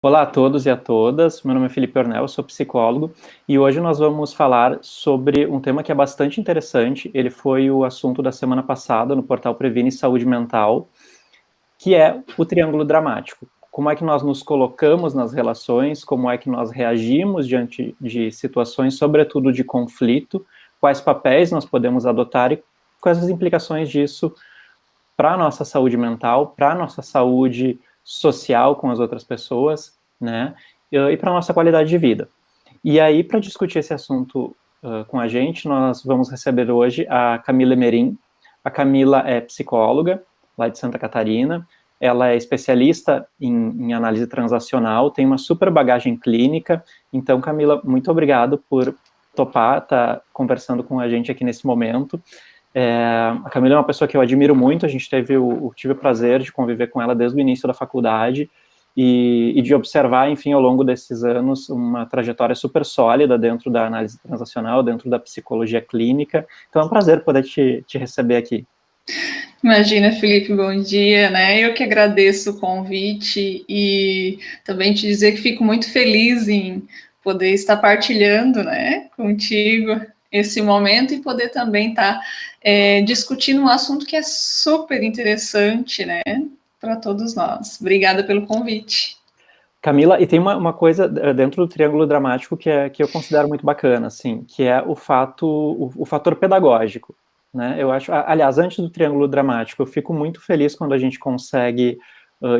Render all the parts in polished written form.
Olá a todos e a todas, meu nome é Felipe Ornel, sou psicólogo e hoje nós vamos falar sobre um tema que é bastante interessante. Ele foi o assunto da semana passada no portal Previne Saúde Mental, que é o triângulo dramático. Como é que nós nos colocamos nas relações, como é que nós reagimos diante de situações, sobretudo de conflito, quais papéis nós podemos adotar e quais as implicações disso para a nossa saúde mental, para a nossa saúde social com as outras pessoas, né, e para a nossa qualidade de vida. E aí, para discutir esse assunto com a gente, nós vamos receber hoje a Camila Emerim. A Camila é psicóloga, lá de Santa Catarina, ela é especialista em análise transacional, tem uma super bagagem clínica. Então, Camila, muito obrigado por topar estar conversando com a gente aqui nesse momento. A Camila é uma pessoa que eu admiro muito, a gente tive o prazer de conviver com ela desde o início da faculdade e de observar, enfim, ao longo desses anos, uma trajetória super sólida dentro da análise transacional, dentro da psicologia clínica. Então é um prazer poder te receber aqui. Imagina, Felipe, bom dia, né? Eu que agradeço o convite e também te dizer que fico muito feliz em poder estar partilhando, né, contigo esse momento e poder também estar discutindo um assunto que é super interessante, né, para todos nós. Obrigada pelo convite. Camila, e tem uma coisa dentro do triângulo dramático que eu considero muito bacana, assim, que é o fator pedagógico, né? Eu acho, aliás, antes do triângulo dramático, eu fico muito feliz quando a gente consegue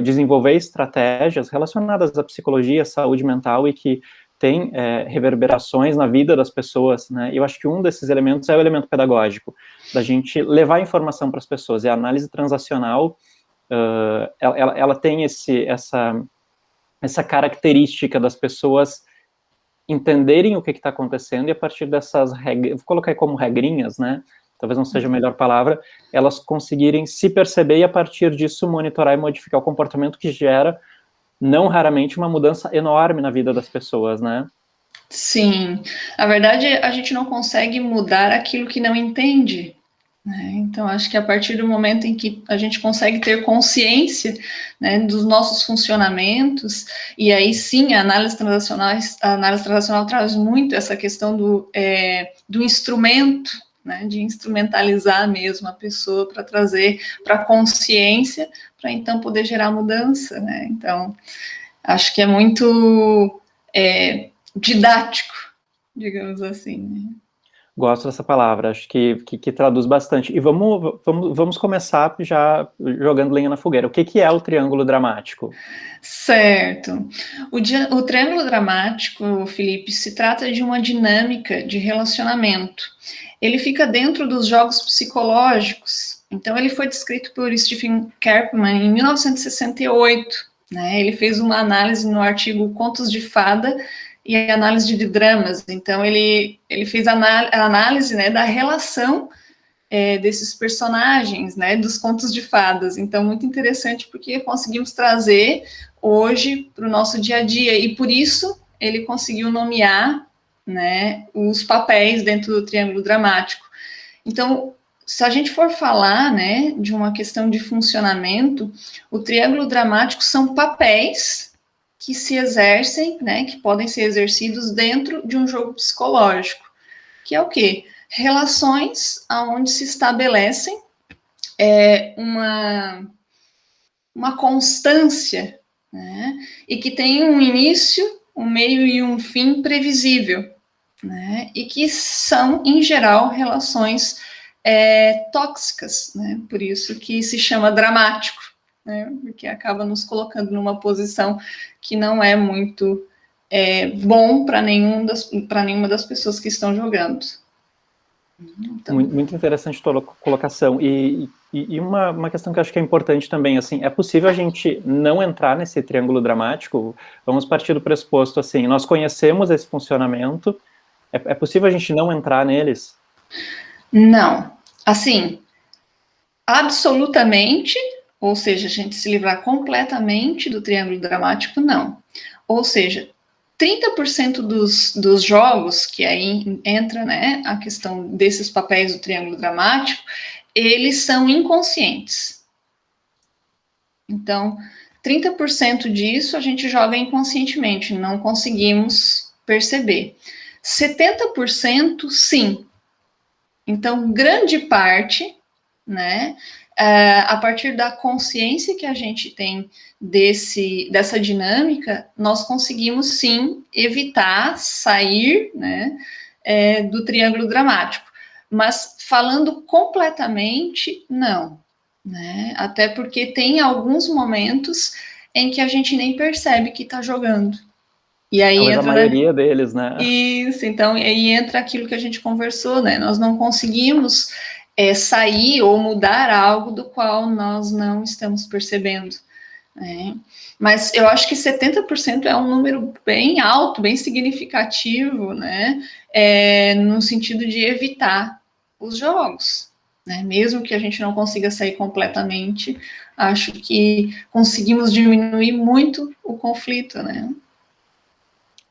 desenvolver estratégias relacionadas à psicologia, saúde mental e que tem reverberações na vida das pessoas, né? Eu acho que um desses elementos é o elemento pedagógico, da gente levar informação para as pessoas. E a análise transacional, ela tem essa característica das pessoas entenderem o que está acontecendo e a partir dessas regras, vou colocar aí como regrinhas, né? Talvez não seja a melhor palavra, elas conseguirem se perceber e a partir disso monitorar e modificar o comportamento que gera, não raramente, uma mudança enorme na vida das pessoas, né? Sim, a verdade é a gente não consegue mudar aquilo que não entende. Então, acho que a partir do momento em que a gente consegue ter consciência, né, dos nossos funcionamentos, e aí sim a análise transacional traz muito essa questão do instrumento, né, de instrumentalizar mesmo a pessoa para trazer para a consciência, para então poder gerar mudança. Né? Então, acho que é muito didático, digamos assim. Né? Gosto dessa palavra, acho que traduz bastante. E vamos começar já jogando lenha na fogueira. O que é o triângulo dramático? Certo. O triângulo dramático, Felipe, se trata de uma dinâmica de relacionamento. Ele fica dentro dos jogos psicológicos. Então, ele foi descrito por Stephen Karpman em 1968. Né? Ele fez uma análise no artigo Contos de Fada e análise de dramas. Então, ele fez a análise, né, da relação desses personagens, né, dos contos de fadas. Então, muito interessante porque conseguimos trazer hoje para o nosso dia a dia e por isso ele conseguiu nomear, né, os papéis dentro do triângulo dramático. Então, se a gente for falar, né, de uma questão de funcionamento, o triângulo dramático são papéis que se exercem, né, que podem ser exercidos dentro de um jogo psicológico, que é o quê? Relações onde se estabelecem uma constância, né? E que tem um início, um meio e um fim previsível, né? E que são, em geral, relações tóxicas, né? Por isso que se chama dramático, né? Porque acaba nos colocando numa posição que não é muito bom para nenhuma das pessoas que estão jogando. Então. Muito interessante a tua colocação. E uma questão que eu acho que é importante também, assim, é possível a gente não entrar nesse triângulo dramático? Vamos partir do pressuposto, assim, nós conhecemos esse funcionamento, é possível a gente não entrar neles? Não. Assim, absolutamente, ou seja, a gente se livrar completamente do triângulo dramático, não. Ou seja, 30% dos jogos, que aí entra, né, a questão desses papéis do triângulo dramático, eles são inconscientes. Então, 30% disso a gente joga inconscientemente, não conseguimos perceber. 70% sim. Então, grande parte, né, a partir da consciência que a gente tem dessa dinâmica, nós conseguimos sim evitar sair, né, do triângulo dramático. Mas falando completamente, não, né? Até porque tem alguns momentos em que a gente nem percebe que está jogando. E aí Talvez entra, a maioria deles, né? Isso, então, aí entra aquilo que a gente conversou, né? Nós não conseguimos sair ou mudar algo do qual nós não estamos percebendo, né? Mas eu acho que 70% é um número bem alto, bem significativo, né? No sentido de evitar os jogos, né? Mesmo que a gente não consiga sair completamente, acho que conseguimos diminuir muito o conflito, né?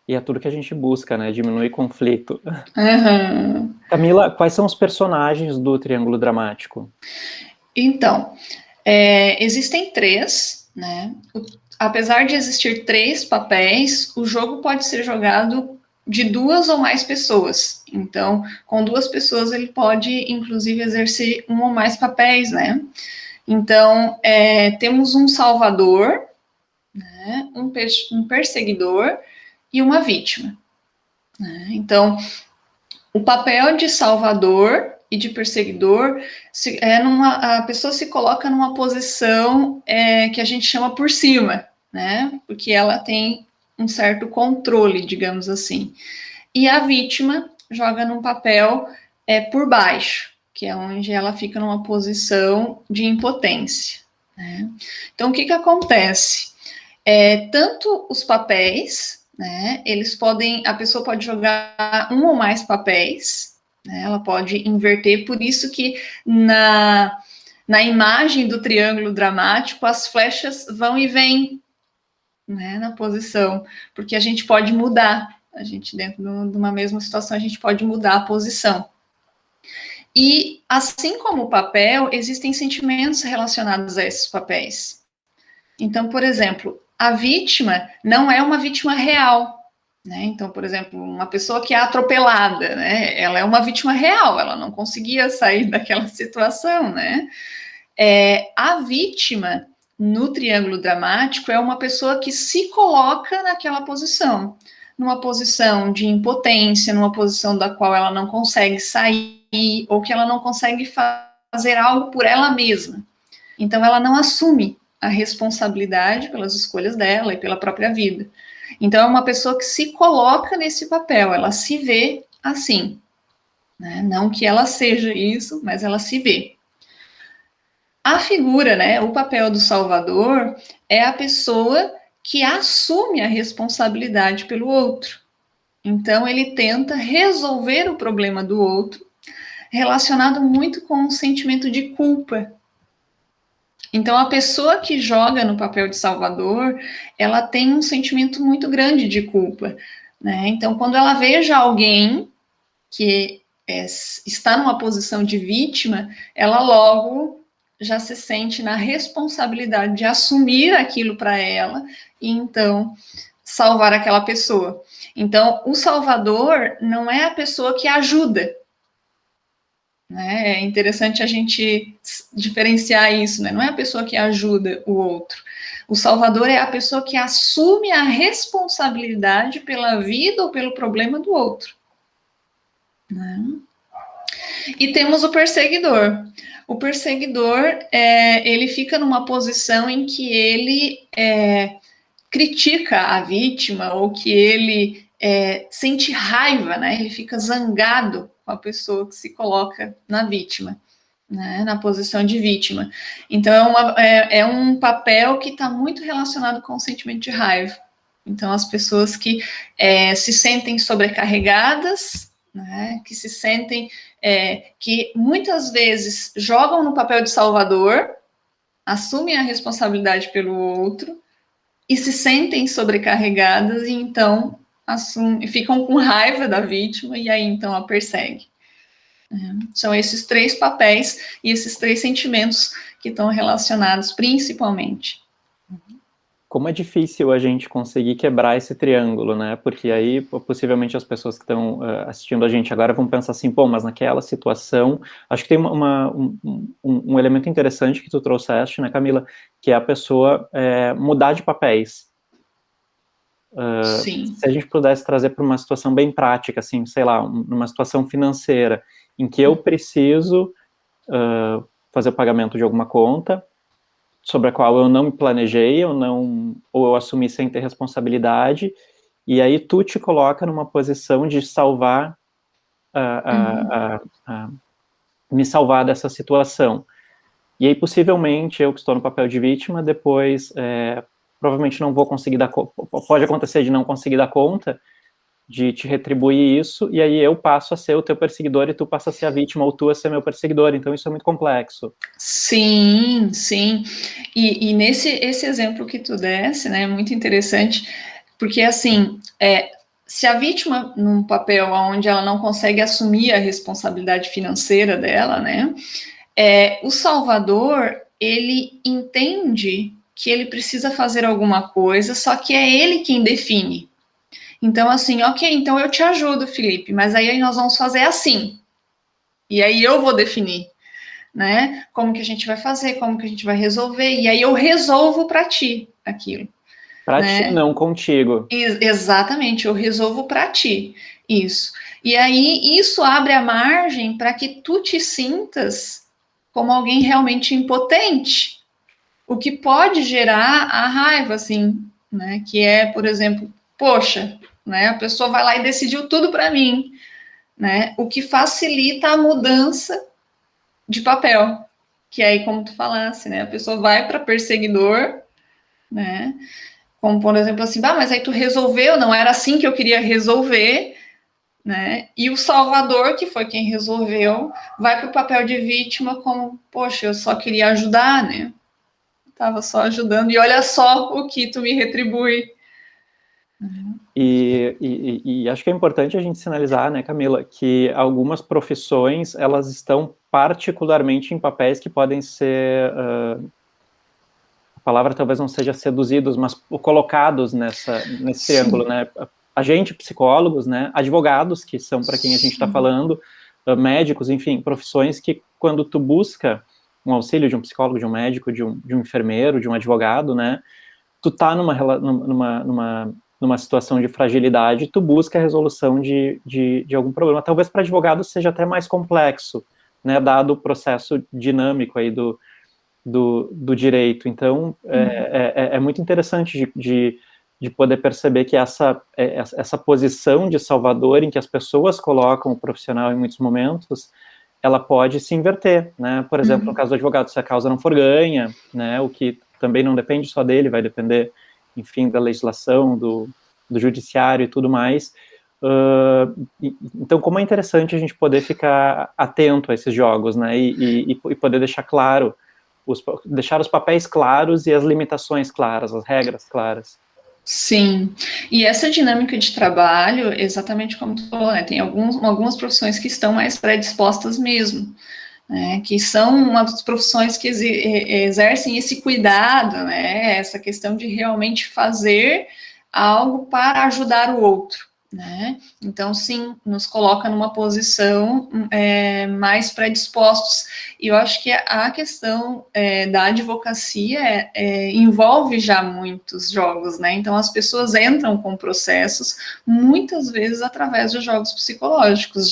E é tudo que a gente busca, né? Diminuir conflito. Uhum. Camila, quais são os personagens do Triângulo Dramático? Então, existem 3, né? Apesar de existir 3 papéis, o jogo pode ser jogado de 2 ou mais pessoas. Então, com 2 pessoas, ele pode, inclusive, exercer 1 ou mais papéis, né? Então, temos um salvador, né? Um perseguidor e uma vítima, né? Então, o papel de salvador e de perseguidor a pessoa se coloca numa posição que a gente chama por cima, né? Porque ela tem um certo controle, digamos assim. E a vítima joga num papel por baixo, que é onde ela fica numa posição de impotência, né? Então, o que acontece? Tanto os papéis, né, a pessoa pode jogar 1 ou mais papéis, né, ela pode inverter, por isso que na imagem do triângulo dramático, as flechas vão e vêm, né, na posição, porque a gente pode mudar, a gente dentro de uma mesma situação, a gente pode mudar a posição. E, assim como o papel, existem sentimentos relacionados a esses papéis. Então, por exemplo, a vítima não é uma vítima real, né? Então, por exemplo, uma pessoa que é atropelada, né? Ela é uma vítima real, ela não conseguia sair daquela situação, né? A vítima no triângulo dramático é uma pessoa que se coloca naquela posição, numa posição de impotência, numa posição da qual ela não consegue sair ou que ela não consegue fazer algo por ela mesma. Então, ela não assume a responsabilidade pelas escolhas dela e pela própria vida. Então, é uma pessoa que se coloca nesse papel, ela se vê assim, né? Não que ela seja isso, mas ela se vê. A figura, né, o papel do salvador é a pessoa que assume a responsabilidade pelo outro. Então, ele tenta resolver o problema do outro, relacionado muito com um sentimento de culpa. Então, a pessoa que joga no papel de salvador, ela tem um sentimento muito grande de culpa, né? Então, quando ela veja alguém que está numa posição de vítima, ela logo já se sente na responsabilidade de assumir aquilo para ela e, então, salvar aquela pessoa. Então, o salvador não é a pessoa que ajuda, né? É interessante a gente diferenciar isso, né? Não é a pessoa que ajuda o outro. O salvador é a pessoa que assume a responsabilidade pela vida ou pelo problema do outro, né? E temos o perseguidor. O perseguidor, ele fica numa posição em que ele critica a vítima ou que ele sente raiva, né? Ele fica zangado com a pessoa que se coloca na vítima, né? Na posição de vítima. Então, é um papel que está muito relacionado com o sentimento de raiva. Então, as pessoas que se sentem sobrecarregadas, né? Que se sentem, que muitas vezes jogam no papel de salvador, assumem a responsabilidade pelo outro, e se sentem sobrecarregadas e então ficam com raiva da vítima e aí então a persegue. São esses 3 papéis e esses 3 sentimentos que estão relacionados principalmente. Como é difícil a gente conseguir quebrar esse triângulo, né? Porque aí, possivelmente, as pessoas que estão assistindo a gente agora vão pensar assim, pô, mas naquela situação... Acho que tem um elemento interessante que tu trouxeste, né, Camila? Que é a pessoa mudar de papéis. Sim. Se a gente pudesse trazer para uma situação bem prática, assim, sei lá, numa situação financeira, em que eu preciso fazer o pagamento de alguma conta, sobre a qual eu não me planejei, ou eu assumi sem ter responsabilidade, e aí tu te coloca numa posição de salvar, me salvar dessa situação. E aí, possivelmente, eu que estou no papel de vítima, depois, provavelmente não vou conseguir pode acontecer de não conseguir dar conta, de te retribuir isso, e aí eu passo a ser o teu perseguidor e tu passa a ser a vítima, ou tu a ser meu perseguidor, então isso é muito complexo. Sim, sim. E esse exemplo que tu desse, né, é muito interessante, porque assim, se a vítima, num papel onde ela não consegue assumir a responsabilidade financeira dela, né, o salvador, ele entende que ele precisa fazer alguma coisa, só que é ele quem define. Então, assim, ok, então eu te ajudo, Felipe, mas aí nós vamos fazer assim. E aí eu vou definir, né? Como que a gente vai fazer, como que a gente vai resolver, e aí eu resolvo para ti aquilo. Pra Né? ti, não contigo. Exatamente, eu resolvo para ti isso. E aí isso abre a margem para que tu te sintas como alguém realmente impotente, o que pode gerar a raiva, assim, né? Que é, por exemplo, poxa, né? A pessoa vai lá e decidiu tudo para mim, né? O que facilita a mudança de papel, que aí, como tu falasse, né? A pessoa vai para perseguidor, né? Como, por exemplo, assim, mas aí tu resolveu, não era assim que eu queria resolver, né? E o salvador, que foi quem resolveu, vai para o papel de vítima como, poxa, eu só queria ajudar, né? Tava só ajudando, e olha só o que tu me retribui. E acho que é importante a gente sinalizar, né, Camila, que algumas profissões, elas estão particularmente em papéis que podem ser, a palavra talvez não seja seduzidos, mas colocados nesse triângulo, né, psicólogos, né, advogados, que são para quem a gente está falando, médicos, enfim, profissões que quando tu busca um auxílio de um psicólogo, de um médico, de um enfermeiro, de um advogado, né, tu tá numa situação de fragilidade, tu busca a resolução de algum problema. Talvez para advogados seja até mais complexo, né, dado o processo dinâmico aí do direito. Então, é muito interessante de poder perceber que essa posição de salvador em que as pessoas colocam o profissional em muitos momentos, ela pode se inverter, né? Por exemplo, no caso do advogado, se a causa não for ganha, né, o que também não depende só dele, vai depender, enfim, da legislação, do judiciário e tudo mais. Então, como é interessante a gente poder ficar atento a esses jogos, né, e poder deixar claro, deixar os papéis claros e as limitações claras, as regras claras. Sim, e essa dinâmica de trabalho, exatamente como tu falou, né, tem algumas profissões que estão mais predispostas mesmo, né, que são uma das profissões que exercem esse cuidado, né, essa questão de realmente fazer algo para ajudar o outro, né, então sim, nos coloca numa posição mais predispostos, e eu acho que a questão da advocacia envolve já muitos jogos, né, então as pessoas entram com processos, muitas vezes através de jogos psicológicos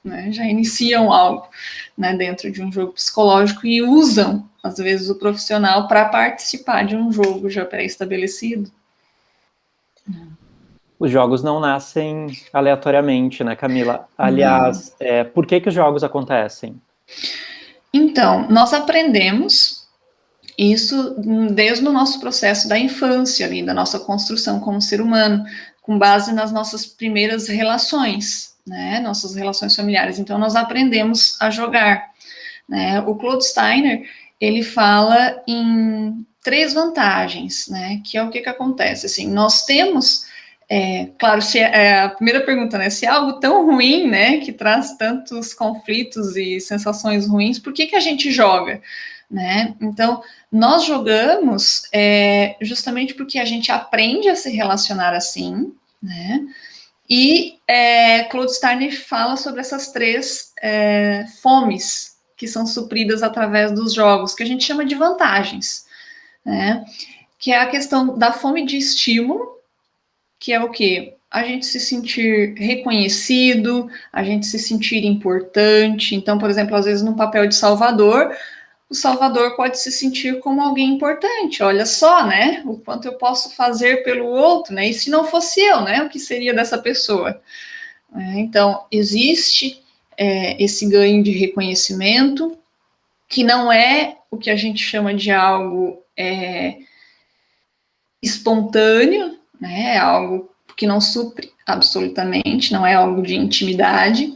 né, já iniciam algo, né, dentro de um jogo psicológico e usam, às vezes, o profissional para participar de um jogo já pré-estabelecido. Os jogos não nascem aleatoriamente, né, Camila? Aliás, por que os jogos acontecem? Então, nós aprendemos isso desde o nosso processo da infância, ali, da nossa construção como ser humano, com base nas nossas primeiras relações, né, nossas relações familiares. Então, nós aprendemos a jogar, né? O Claude Steiner, ele fala em 3 vantagens, né, que é o que acontece, assim, nós temos, claro, se a primeira pergunta, né, se é algo tão ruim, né, que traz tantos conflitos e sensações ruins, por que a gente joga? né? Então, nós jogamos justamente porque a gente aprende a se relacionar assim, né? E Claude Steiner fala sobre essas três fomes que são supridas através dos jogos, que a gente chama de vantagens, né? Que é a questão da fome de estímulo, que é o quê? A gente se sentir reconhecido, a gente se sentir importante. Então, por exemplo, às vezes no papel de salvador, o salvador pode se sentir como alguém importante. Olha só, né? O quanto eu posso fazer pelo outro, né? E se não fosse eu, né? O que seria dessa pessoa? Então, existe esse ganho de reconhecimento, que não é o que a gente chama de algo espontâneo, né? É algo que não supre absolutamente, não é algo de intimidade.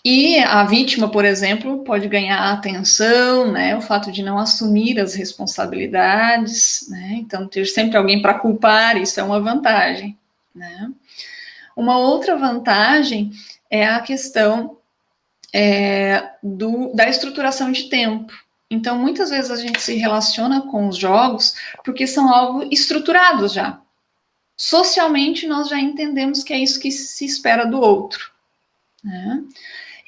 E a vítima, por exemplo, pode ganhar atenção, né? O fato de não assumir as responsabilidades, né? Então, ter sempre alguém para culpar, isso é uma vantagem, né? Uma outra vantagem é a questão da estruturação de tempo. Então, muitas vezes a gente se relaciona com os jogos porque são algo estruturados já. Socialmente, nós já entendemos que é isso que se espera do outro, né?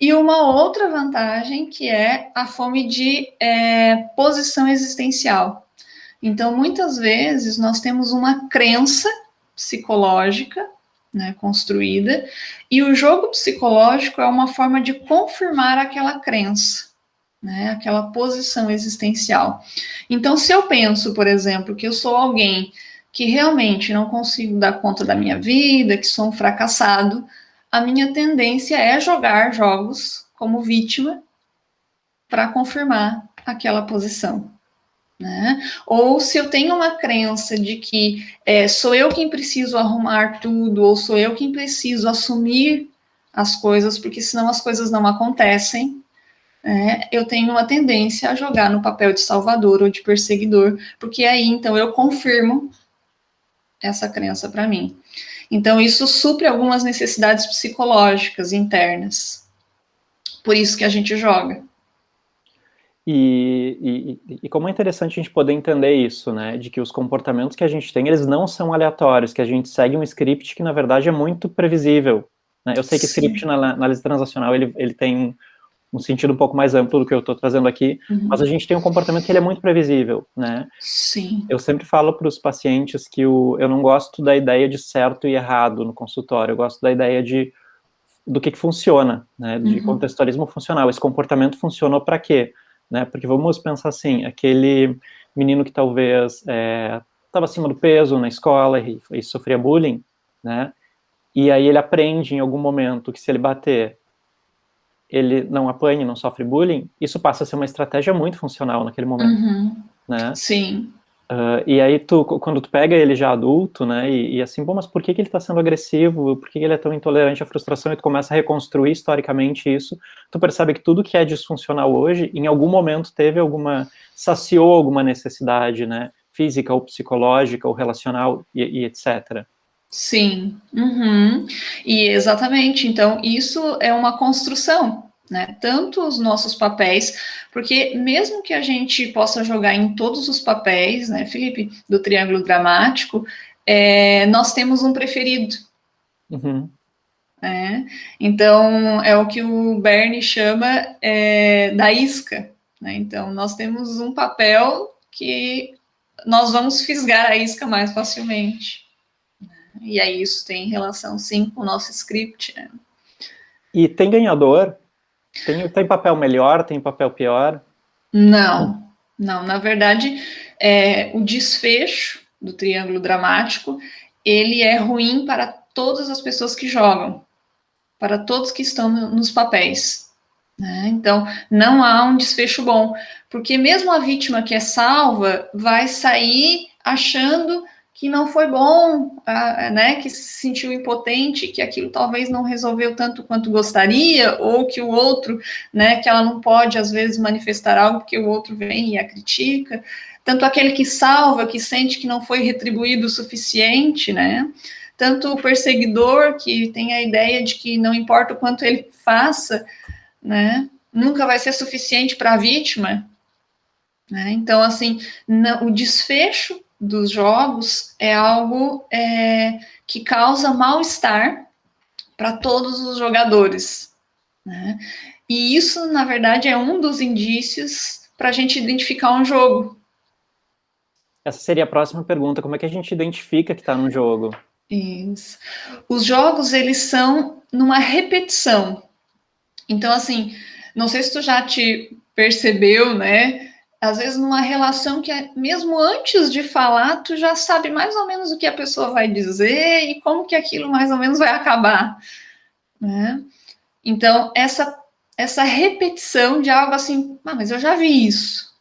E uma outra vantagem que é a fome de posição existencial. Então, muitas vezes, nós temos uma crença psicológica, né, construída, e o jogo psicológico é uma forma de confirmar aquela crença, né, aquela posição existencial. Então, se eu penso, por exemplo, que eu sou alguém que realmente não consigo dar conta da minha vida, que sou um fracassado, a minha tendência é jogar jogos como vítima para confirmar aquela posição, né? Ou se eu tenho uma crença de que sou eu quem preciso arrumar tudo, ou sou eu quem preciso assumir as coisas, porque senão as coisas não acontecem, eu tenho uma tendência a jogar no papel de salvador ou de perseguidor, porque aí então eu confirmo essa crença para mim. Então, isso supre algumas necessidades psicológicas internas. Por isso que a gente joga. E como é interessante a gente poder entender isso, né? De que os comportamentos que a gente tem, eles não são aleatórios, que a gente segue um script que, na verdade, é muito previsível. Né? Eu sei que script na análise transacional, ele tem um sentido um pouco mais amplo do que eu estou trazendo aqui, mas a gente tem um comportamento que ele é muito previsível, né? Sim. Eu sempre falo para os pacientes que eu não gosto da ideia de certo e errado no consultório, eu gosto da ideia do que funciona, né? De contextualismo funcional. Esse comportamento funcionou para quê? Né? Porque vamos pensar assim, aquele menino que talvez estava acima do peso na escola e sofria bullying, né? E aí ele aprende em algum momento que se ele bater, ele não apanha, não sofre bullying, isso passa a ser uma estratégia muito funcional naquele momento, né? Sim. E aí, quando tu pega ele já adulto, né, e assim, bom, mas por que ele está sendo agressivo, por que ele é tão intolerante à frustração, e tu começa a reconstruir historicamente isso, tu percebe que tudo que é disfuncional hoje, em algum momento saciou alguma necessidade, né, física ou psicológica ou relacional e etc. Sim. E exatamente, então, isso é uma construção, né? Tanto os nossos papéis, porque mesmo que a gente possa jogar em todos os papéis, né, Felipe, do triângulo dramático, nós temos um preferido. Né? Então, é o que o Bernie chama da isca. Né? Então, nós temos um papel que nós vamos fisgar a isca mais facilmente. E aí isso tem relação, sim, com o nosso script. Né? E tem ganhador? Tem papel melhor, tem papel pior? Não. Na verdade, o desfecho do triângulo dramático, ele é ruim para todas as pessoas que jogam, para todos que estão nos papéis. Né? Então, não há um desfecho bom, porque mesmo a vítima que é salva vai sair achando que não foi bom, né, que se sentiu impotente, que aquilo talvez não resolveu tanto quanto gostaria, ou que o outro, né, que ela não pode, às vezes, manifestar algo porque o outro vem e a critica. Tanto aquele que salva, que sente que não foi retribuído o suficiente, né, tanto o perseguidor, que tem a ideia de que não importa o quanto ele faça, né, nunca vai ser suficiente para a vítima, né? Então, assim, o desfecho dos jogos é algo que causa mal-estar para todos os jogadores, né? E isso, na verdade, é um dos indícios para a gente identificar um jogo. Essa seria a próxima pergunta. Como é que a gente identifica que está num jogo? Isso. Os jogos, eles são numa repetição. Então, assim, não sei se tu já te percebeu, né? Às vezes numa relação que mesmo antes de falar, tu já sabe mais ou menos o que a pessoa vai dizer e como que aquilo mais ou menos vai acabar, né? Então, essa repetição de algo assim, mas eu já vi isso,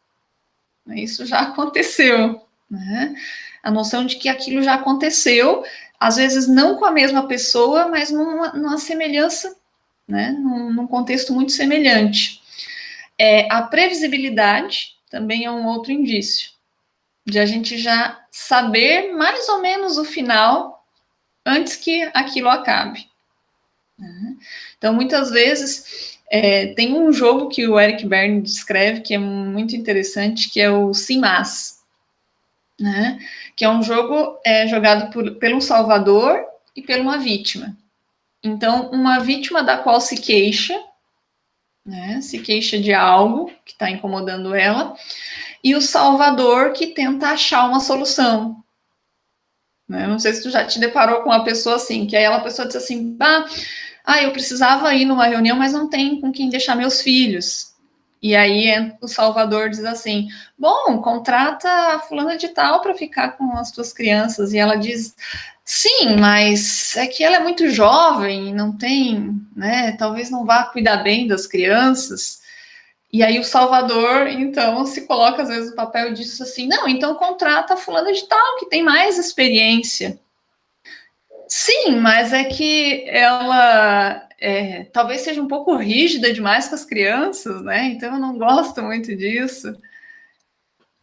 isso já aconteceu, né? A noção de que aquilo já aconteceu, às vezes não com a mesma pessoa, mas numa semelhança, né? Num contexto muito semelhante. A previsibilidade também é um outro indício de a gente já saber mais ou menos o final antes que aquilo acabe. Então, muitas vezes, tem um jogo que o Eric Berne descreve que é muito interessante, que é o Sim Mas, né? Que é um jogo jogado pelo salvador e por uma vítima. Então, uma vítima da qual se queixa, né? Se queixa de algo que está incomodando ela, e o salvador que tenta achar uma solução. Né? Não sei se tu já te deparou com uma pessoa assim, que aí a pessoa diz assim, eu precisava ir numa reunião, mas não tem com quem deixar meus filhos. E aí o salvador diz assim, bom, contrata a fulana de tal para ficar com as tuas crianças. E ela diz, sim, mas é que ela é muito jovem, não tem, né? Talvez não vá cuidar bem das crianças. E aí o salvador, então, se coloca às vezes no papel e diz assim, não, então contrata a fulana de tal, que tem mais experiência. Sim, mas é que ela talvez seja um pouco rígida demais com as crianças, né? Então eu não gosto muito disso.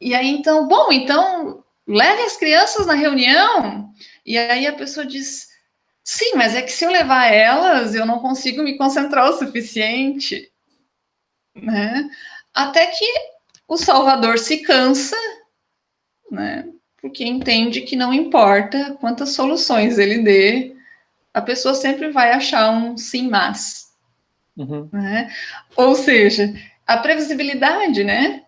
E aí, então, bom, então leve as crianças na reunião. E aí a pessoa diz, sim, mas é que se eu levar elas, eu não consigo me concentrar o suficiente, né? Até que o Salvador se cansa, né? Porque entende que não importa quantas soluções ele dê, a pessoa sempre vai achar um sim, mas. Uhum. Né? Ou seja, a previsibilidade, né?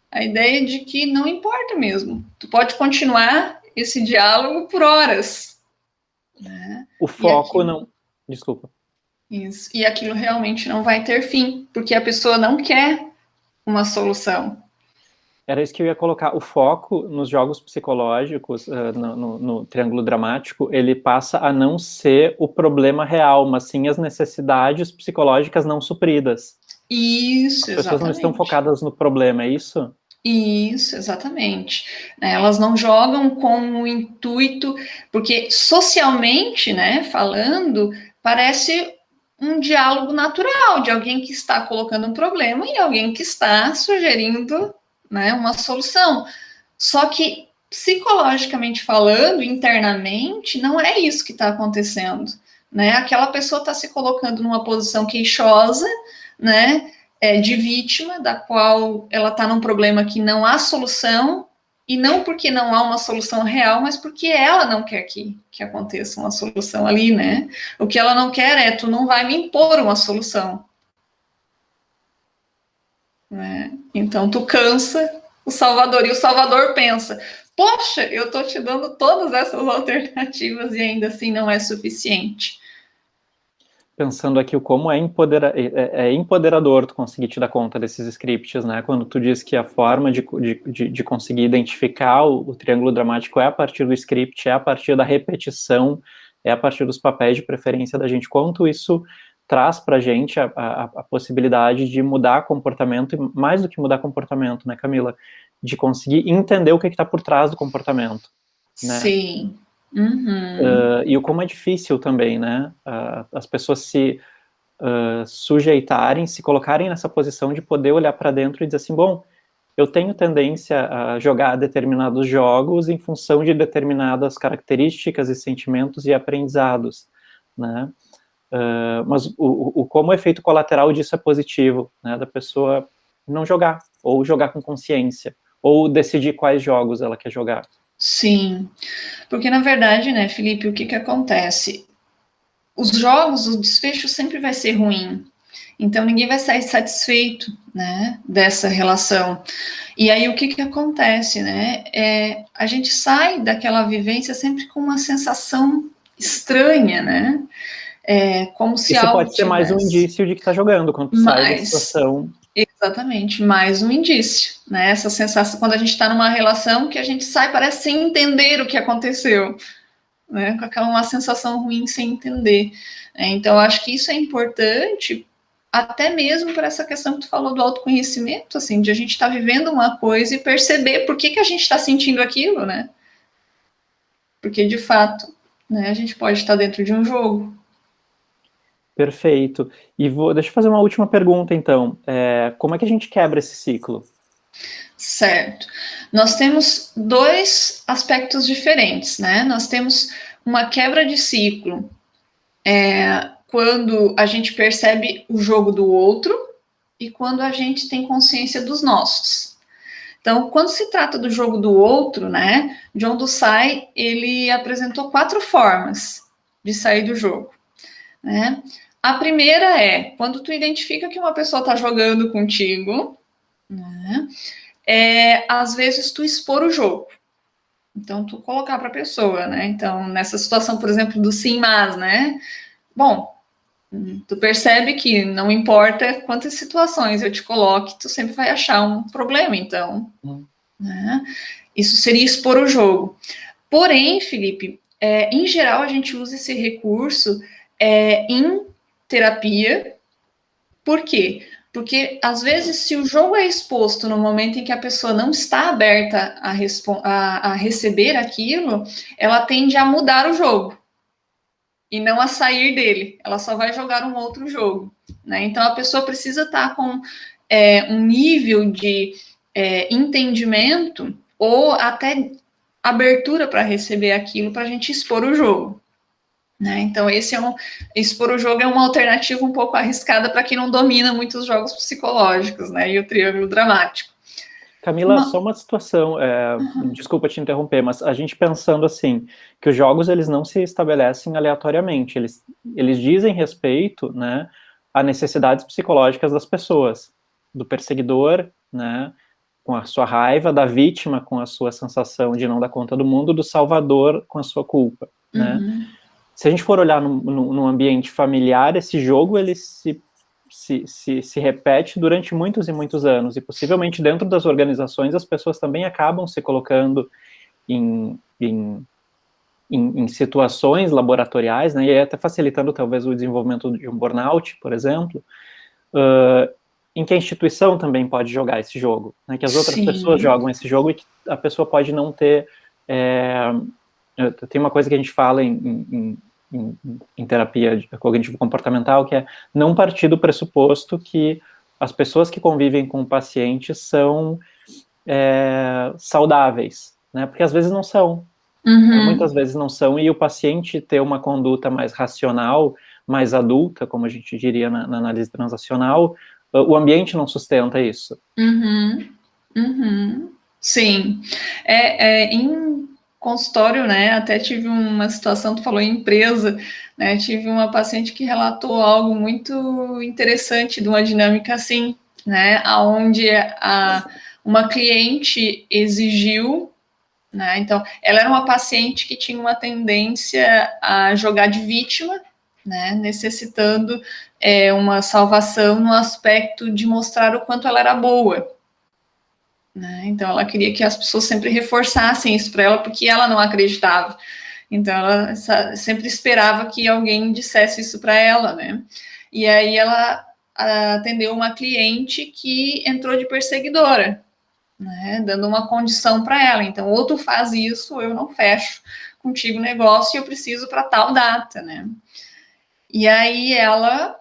A ideia de que não importa mesmo. Tu pode continuar esse diálogo por horas. Né? O foco não... Desculpa. Isso. E aquilo realmente não vai ter fim, porque a pessoa não quer uma solução. Era isso que eu ia colocar. O foco nos jogos psicológicos, no triângulo dramático, ele passa a não ser o problema real, mas sim as necessidades psicológicas não supridas. Isso, As pessoas não estão exatamente. focadas no problema, é isso? Isso, exatamente. Elas não jogam com o intuito, porque socialmente, né, falando, parece um diálogo natural de alguém que está colocando um problema e alguém que está sugerindo, né, uma solução. Só que psicologicamente falando, internamente, não é isso que está acontecendo, né? Aquela pessoa está se colocando numa posição queixosa, né? De vítima, da qual ela está num problema que não há solução, e não porque não há uma solução real, mas porque ela não quer que aconteça uma solução ali, né? O que ela não quer é, tu não vai me impor uma solução. Né? Então, tu cansa o Salvador, e o Salvador pensa, poxa, eu estou te dando todas essas alternativas e ainda assim não é suficiente. Pensando aqui o como é empoderador tu conseguir te dar conta desses scripts, né? Quando tu diz que a forma de conseguir identificar o triângulo dramático é a partir do script, é a partir da repetição, é a partir dos papéis de preferência da gente. Quanto isso traz pra gente a possibilidade de mudar comportamento, e mais do que mudar comportamento, né, Camila? De conseguir entender o que está por trás do comportamento. Né? Sim. Uhum. E o como é difícil também, né? As pessoas se sujeitarem, se colocarem nessa posição de poder olhar para dentro e dizer assim, bom, eu tenho tendência a jogar determinados jogos em função de determinadas características e sentimentos e aprendizados, né? Mas como efeito colateral disso é positivo, né? Da pessoa não jogar, ou jogar com consciência, ou decidir quais jogos ela quer jogar. Sim, porque na verdade, né, Felipe, o que que acontece? Os jogos, o desfecho sempre vai ser ruim, então ninguém vai sair satisfeito, né, dessa relação. E aí o que que acontece, né? A gente sai daquela vivência sempre com uma sensação estranha, né? Como se Isso algo pode ser mais um tivesse. indício de que está jogando, quando tu sai da situação. Exatamente, mais um indício, né? Essa sensação, quando a gente está numa relação que a gente sai, parece sem entender o que aconteceu, né? Com aquela uma sensação ruim sem entender. Então, eu acho que isso é importante, até mesmo para essa questão que tu falou do autoconhecimento, assim, de a gente estar vivendo uma coisa e perceber por que, que a gente está sentindo aquilo, né? Porque, de fato, né, a gente pode estar dentro de um jogo. Perfeito. E deixa eu fazer uma última pergunta, então. Como é que a gente quebra esse ciclo? Certo. Nós temos dois aspectos diferentes, né? Nós temos uma quebra de ciclo quando a gente percebe o jogo do outro e quando a gente tem consciência dos nossos. Então, quando se trata do jogo do outro, né? John Dusai, ele apresentou 4 formas de sair do jogo, né? A primeira é quando tu identifica que uma pessoa está jogando contigo, né? Às vezes tu expor o jogo. Então, tu colocar para a pessoa, né? Então, nessa situação, por exemplo, do sim, mas, né? Bom, tu percebe que não importa quantas situações eu te coloque, tu sempre vai achar um problema, então, né? Isso seria expor o jogo. Porém, Felipe, em geral a gente usa esse recurso em terapia. Por quê? Porque, às vezes, se o jogo é exposto no momento em que a pessoa não está aberta a receber aquilo, ela tende a mudar o jogo e não a sair dele. Ela só vai jogar um outro jogo, né? Então, a pessoa precisa estar com um nível de entendimento ou até abertura para receber aquilo para a gente expor o jogo. Né? Então, expor o jogo é uma alternativa um pouco arriscada para quem não domina muitos jogos psicológicos, né? E o triângulo dramático. Camila, só uma situação, desculpa te interromper, mas a gente pensando assim, que os jogos eles não se estabelecem aleatoriamente, eles dizem respeito, né, a necessidades psicológicas das pessoas, do perseguidor, né, com a sua raiva, da vítima com a sua sensação de não dar conta do mundo, do salvador com a sua culpa, né. Se a gente for olhar num ambiente familiar, esse jogo ele se repete durante muitos e muitos anos, e possivelmente dentro das organizações as pessoas também acabam se colocando em situações laboratoriais, né, e até facilitando talvez o desenvolvimento de um burnout, por exemplo, em que a instituição também pode jogar esse jogo, né, que as outras pessoas jogam esse jogo e que a pessoa pode não ter... tem uma coisa que a gente fala em terapia cognitivo-comportamental, que é não partir do pressuposto que as pessoas que convivem com o paciente são saudáveis, né? Porque às vezes não são. Muitas vezes não são, e o paciente ter uma conduta mais racional, mais adulta, como a gente diria na análise transacional, o ambiente não sustenta isso. Sim. Em consultório, né, até tive uma situação, tu falou em empresa, né, tive uma paciente que relatou algo muito interessante de uma dinâmica assim, né, onde uma cliente exigiu, né, então, ela era uma paciente que tinha uma tendência a jogar de vítima, né, necessitando uma salvação no aspecto de mostrar o quanto ela era boa. Né? Então, ela queria que as pessoas sempre reforçassem isso para ela, porque ela não acreditava. Então, ela sempre esperava que alguém dissesse isso para ela, né? E aí, ela atendeu uma cliente que entrou de perseguidora, né? Dando uma condição para ela. Então, ou tu faz isso, ou eu não fecho contigo o negócio e eu preciso para tal data, né? E aí, ela,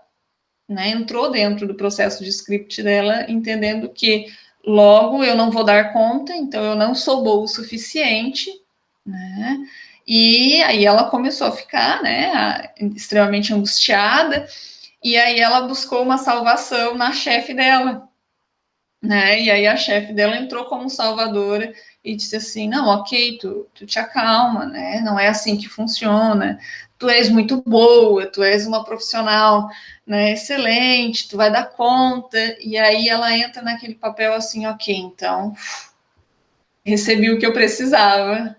né, entrou dentro do processo de script dela, entendendo que logo eu não vou dar conta, então eu não sou boa o suficiente, né? E aí ela começou a ficar, né, extremamente angustiada, e aí ela buscou uma salvação na chefe dela, né? E aí a chefe dela entrou como salvadora e disse assim, não, ok, tu te acalma, né? Não é assim que funciona. Tu és muito boa, tu és uma profissional, né, excelente, tu vai dar conta. E aí ela entra naquele papel assim, ok, então recebi o que eu precisava,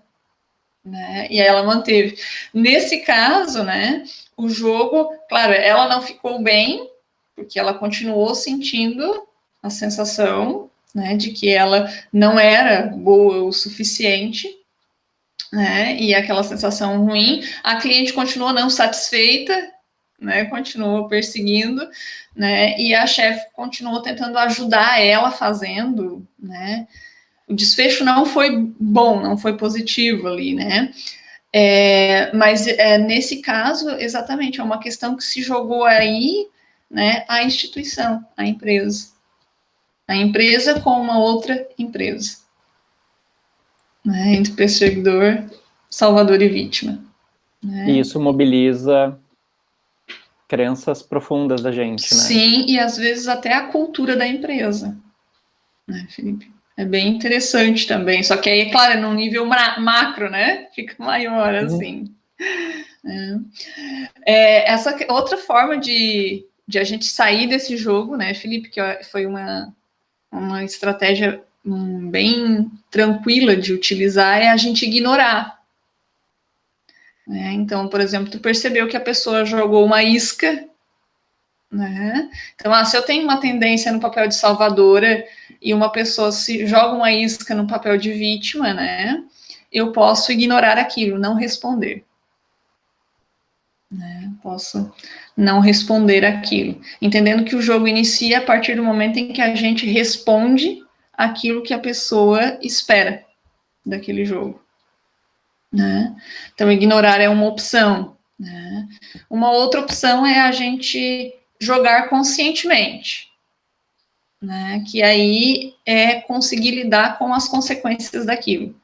né? E aí ela manteve. Nesse caso, né, o jogo, claro, ela não ficou bem, porque ela continuou sentindo a sensação, né, de que ela não era boa o suficiente, né, e aquela sensação ruim. A cliente continuou não satisfeita, né, continuou perseguindo, né, e a chefe continuou tentando ajudar ela fazendo, né. O desfecho não foi bom, não foi positivo ali, né. Mas nesse caso, exatamente, é uma questão que se jogou aí, né, a instituição, a empresa com uma outra empresa, né, entre perseguidor, salvador e vítima. Né? E isso mobiliza crenças profundas da gente, né? Sim, e às vezes até a cultura da empresa, né, Felipe? É bem interessante também, só que aí, claro, é num nível macro, né? Fica maior, assim. Essa outra forma de a gente sair desse jogo, né, Felipe, que foi uma estratégia bem tranquila de utilizar, é a gente ignorar. Né? Então, por exemplo, tu percebeu que a pessoa jogou uma isca, né? Então, se eu tenho uma tendência no papel de salvadora e uma pessoa se joga uma isca no papel de vítima, né? Eu posso ignorar aquilo, não responder. Né? Posso não responder aquilo, entendendo que o jogo inicia a partir do momento em que a gente responde aquilo que a pessoa espera daquele jogo. Né? Então, ignorar é uma opção. Né? Uma outra opção é a gente jogar conscientemente, né? Que aí é conseguir lidar com as consequências daquilo.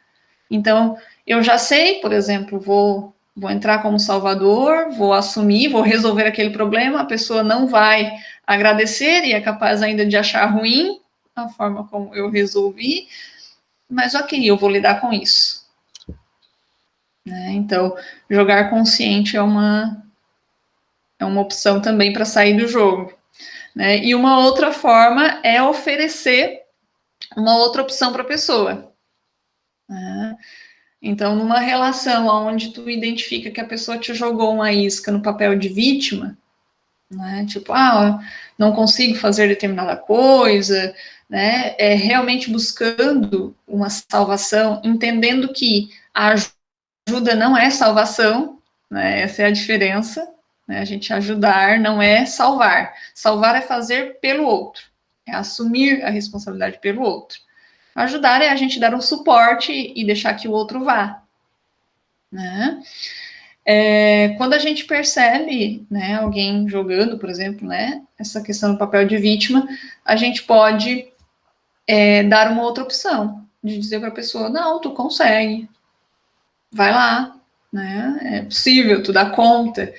Então, eu já sei, por exemplo, vou entrar como salvador, vou assumir, vou resolver aquele problema, a pessoa não vai agradecer e é capaz ainda de achar ruim a forma como eu resolvi, mas ok, eu vou lidar com isso. Né? Então, jogar consciente é uma opção também para sair do jogo. Né? E uma outra forma é oferecer uma outra opção para a pessoa. Né? Então, numa relação onde tu identifica que a pessoa te jogou uma isca no papel de vítima, né? Tipo, não consigo fazer determinada coisa, né? Realmente buscando uma salvação, entendendo que a ajuda não é salvação, né? Essa é a diferença, né? A gente ajudar não é salvar. Salvar é fazer pelo outro, é assumir a responsabilidade pelo outro. Ajudar é a gente dar um suporte e deixar que o outro vá. Né? Quando a gente percebe, né, alguém jogando, por exemplo, né, essa questão do papel de vítima, a gente pode dar uma outra opção, de dizer para a pessoa, não, tu consegue, vai lá, né, é possível, tu dá conta,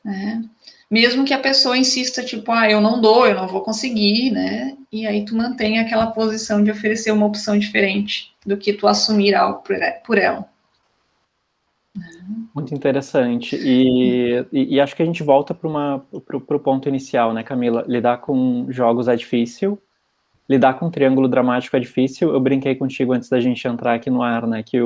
né, mesmo que a pessoa insista, tipo, eu não dou, eu não vou conseguir, né, e aí tu mantém aquela posição de oferecer uma opção diferente do que tu assumir algo por ela. Muito interessante. E acho que a gente volta para o ponto inicial, né, Camila? Lidar com jogos é difícil, lidar com triângulo dramático é difícil. Eu brinquei contigo antes da gente entrar aqui no ar, né, que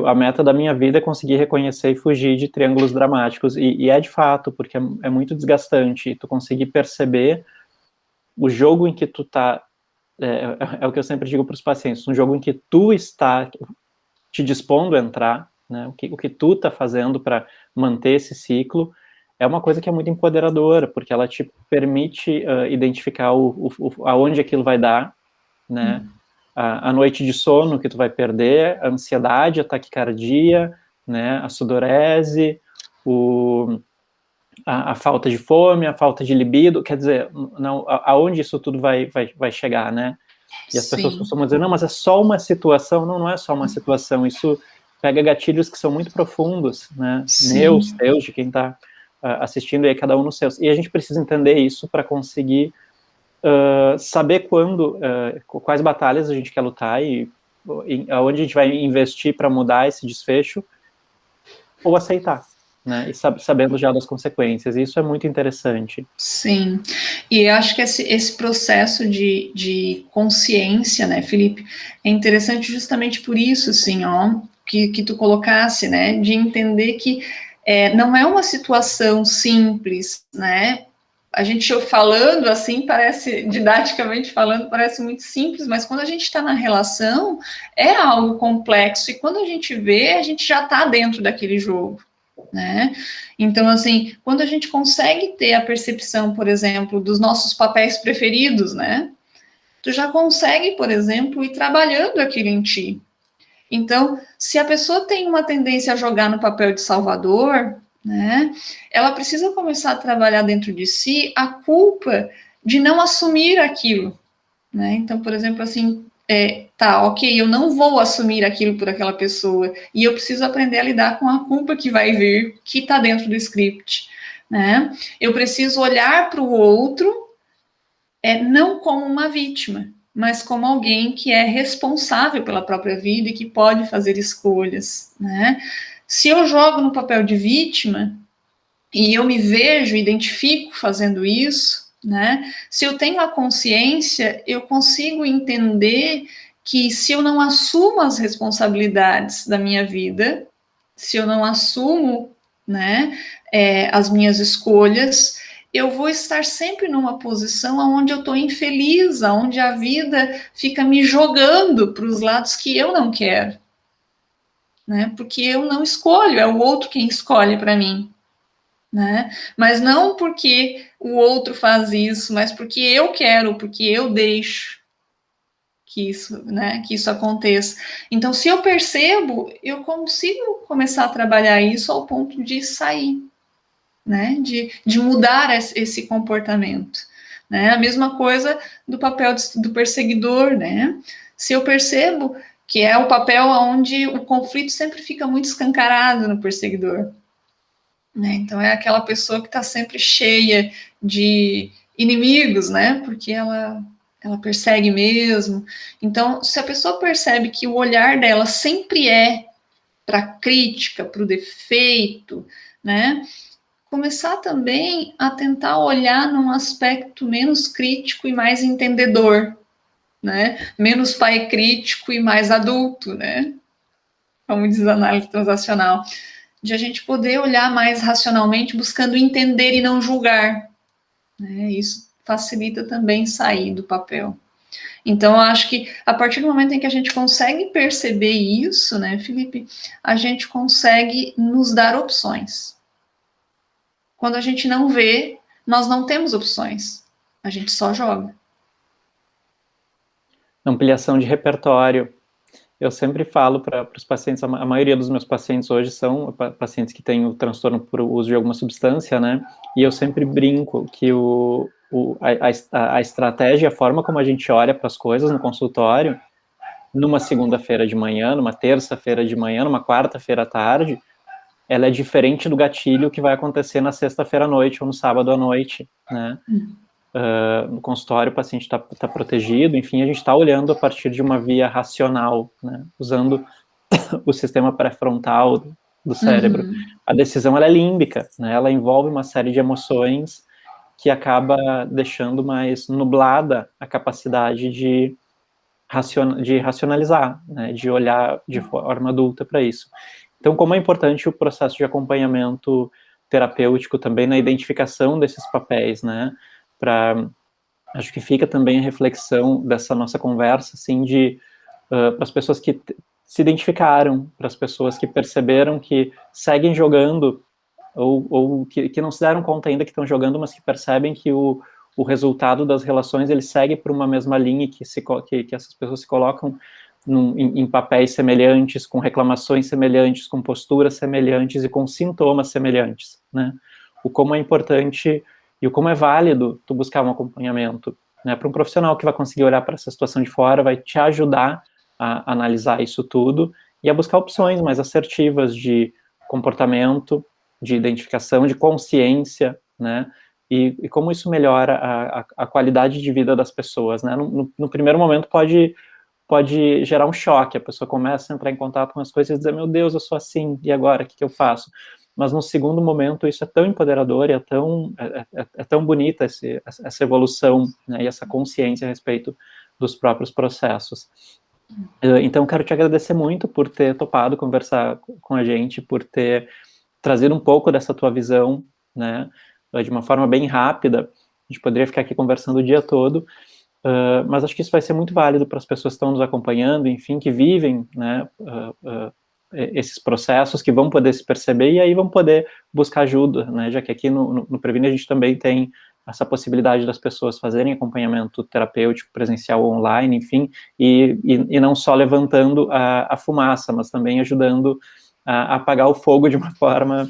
a meta da minha vida é conseguir reconhecer e fugir de triângulos dramáticos. E é de fato, porque é muito desgastante. E tu conseguir perceber o jogo em que tu tá... É o que eu sempre digo para os pacientes. Um jogo em que tu está te dispondo a entrar, né, o que tu tá fazendo para manter esse ciclo, é uma coisa que é muito empoderadora, porque ela te permite identificar aonde aquilo vai dar, né, a noite de sono que tu vai perder, a ansiedade, a taquicardia, né, a sudorese, a falta de fome, a falta de libido, quer dizer, não, aonde isso tudo vai chegar, né? E as pessoas costumam dizer, não, mas é só uma situação. Não é só uma situação, isso pega gatilhos que são muito profundos, né? Meus, teus, de quem está assistindo, e aí cada um nos seus. E a gente precisa entender isso para conseguir saber quando, quais batalhas a gente quer lutar e aonde a gente vai investir para mudar esse desfecho, ou aceitar, né? E sabendo já das consequências. Isso é muito interessante. Sim, e eu acho que esse processo de consciência, né, Felipe, é interessante justamente por isso, assim, ó, que tu colocasse, né, de entender que não é uma situação simples, né, a gente falando assim, parece, didaticamente falando, parece muito simples, mas quando a gente está na relação, é algo complexo, e quando a gente vê, a gente já está dentro daquele jogo, né? Então, assim, quando a gente consegue ter a percepção, por exemplo, dos nossos papéis preferidos, né? Tu já consegue, por exemplo, ir trabalhando aquilo em ti. Então, se a pessoa tem uma tendência a jogar no papel de salvador, né? Ela precisa começar a trabalhar dentro de si a culpa de não assumir aquilo, né? Então, por exemplo, assim, tá, ok, eu não vou assumir aquilo por aquela pessoa, e eu preciso aprender a lidar com a culpa que vai vir, que está dentro do script, né? Eu preciso olhar para o outro, não como uma vítima, mas como alguém que é responsável pela própria vida e que pode fazer escolhas, né? Se eu jogo no papel de vítima, e eu me vejo, identifico fazendo isso, né? Se eu tenho a consciência, eu consigo entender que se eu não assumo as responsabilidades da minha vida, se eu não assumo, né, as minhas escolhas, eu vou estar sempre numa posição onde eu estou infeliz, onde a vida fica me jogando para os lados que eu não quero, né? Porque eu não escolho, é o outro quem escolhe para mim. Né? Mas não porque o outro faz isso, mas porque eu quero, porque eu deixo que isso, né, que isso aconteça. Então, se eu percebo, eu consigo começar a trabalhar isso ao ponto de sair, né, de mudar esse comportamento. Né? A mesma coisa do papel do perseguidor, né? Se eu percebo que é o papel onde o conflito sempre fica muito escancarado no perseguidor, né? Então é aquela pessoa que está sempre cheia de inimigos, né? Porque ela persegue mesmo. Então, se a pessoa percebe que o olhar dela sempre é para a crítica, para o defeito, né? Começar também a tentar olhar num aspecto menos crítico e mais entendedor, né? Menos pai crítico e mais adulto, né? Como diz a análise transacional, de a gente poder olhar mais racionalmente, buscando entender e não julgar. Né? Isso facilita também sair do papel. Então, eu acho que a partir do momento em que a gente consegue perceber isso, né, Felipe, a gente consegue nos dar opções. Quando a gente não vê, nós não temos opções. A gente só joga. Ampliação de repertório. Eu sempre falo para os pacientes, a maioria dos meus pacientes hoje são pacientes que têm o transtorno por uso de alguma substância, né? E eu sempre brinco que a estratégia, a forma como a gente olha para as coisas no consultório, numa segunda-feira de manhã, numa terça-feira de manhã, numa quarta-feira à tarde, ela é diferente do gatilho que vai acontecer na sexta-feira à noite ou no sábado à noite, né? No consultório o paciente está protegido, enfim, a gente está olhando a partir de uma via racional, né? Usando o sistema pré-frontal do cérebro. Uhum. A decisão ela é límbica, né? Ela envolve uma série de emoções que acaba deixando mais nublada a capacidade de racionalizar, né? De olhar de forma adulta para isso. Então, como é importante o processo de acompanhamento terapêutico também na identificação desses papéis, né? Acho que fica também a reflexão dessa nossa conversa, assim, para as pessoas que se identificaram, para as pessoas que perceberam que seguem jogando, ou que não se deram conta ainda que estão jogando, mas que percebem que o resultado das relações, ele segue por uma mesma linha, que essas pessoas se colocam em papéis semelhantes, com reclamações semelhantes, com posturas semelhantes e com sintomas semelhantes, né? O como é importante e o como é válido tu buscar um acompanhamento, né? Para um profissional que vai conseguir olhar para essa situação de fora, vai te ajudar a analisar isso tudo e a buscar opções mais assertivas de comportamento, de identificação, de consciência, né? e como isso melhora a qualidade de vida das pessoas, né? No primeiro momento pode gerar um choque, a pessoa começa a entrar em contato com as coisas e dizer, meu Deus, eu sou assim, e agora, o que eu faço? Mas no segundo momento isso é tão empoderador e é tão bonita essa evolução, né, e essa consciência a respeito dos próprios processos. Então, quero te agradecer muito por ter topado conversar com a gente, por ter trazido um pouco dessa tua visão, né, de uma forma bem rápida. A gente poderia ficar aqui conversando o dia todo, mas acho que isso vai ser muito válido para as pessoas que estão nos acompanhando, enfim, que vivem, né, esses processos, que vão poder se perceber e aí vão poder buscar ajuda, né, já que aqui no Previne a gente também tem essa possibilidade das pessoas fazerem acompanhamento terapêutico presencial online, enfim, e não só levantando a fumaça, mas também ajudando a apagar o fogo de uma forma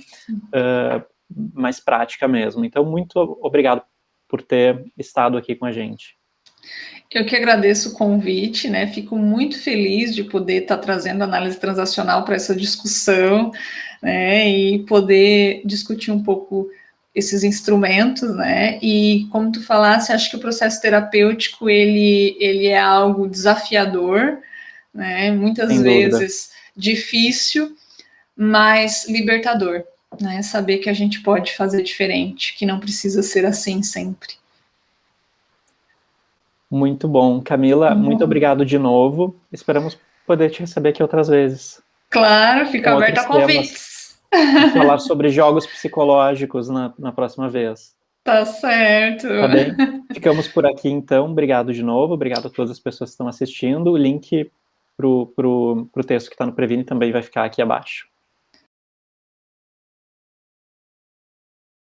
mais prática mesmo. Então, muito obrigado por ter estado aqui com a gente. Eu que agradeço o convite, né? Fico muito feliz de poder estar trazendo análise transacional para essa discussão, né? E poder discutir um pouco esses instrumentos, né? E como tu falasse, acho que o processo terapêutico ele é algo desafiador, né? Muitas vezes difícil, mas libertador, né? Saber que a gente pode fazer diferente, que não precisa ser assim sempre. Muito bom. Camila, muito obrigado de novo. Esperamos poder te receber aqui outras vezes. Claro, fica aberta a convites. Falar sobre jogos psicológicos na próxima vez. Tá certo. Tá bem? Ficamos por aqui, então. Obrigado de novo. Obrigado a todas as pessoas que estão assistindo. O link pro texto que está no Previne também vai ficar aqui abaixo.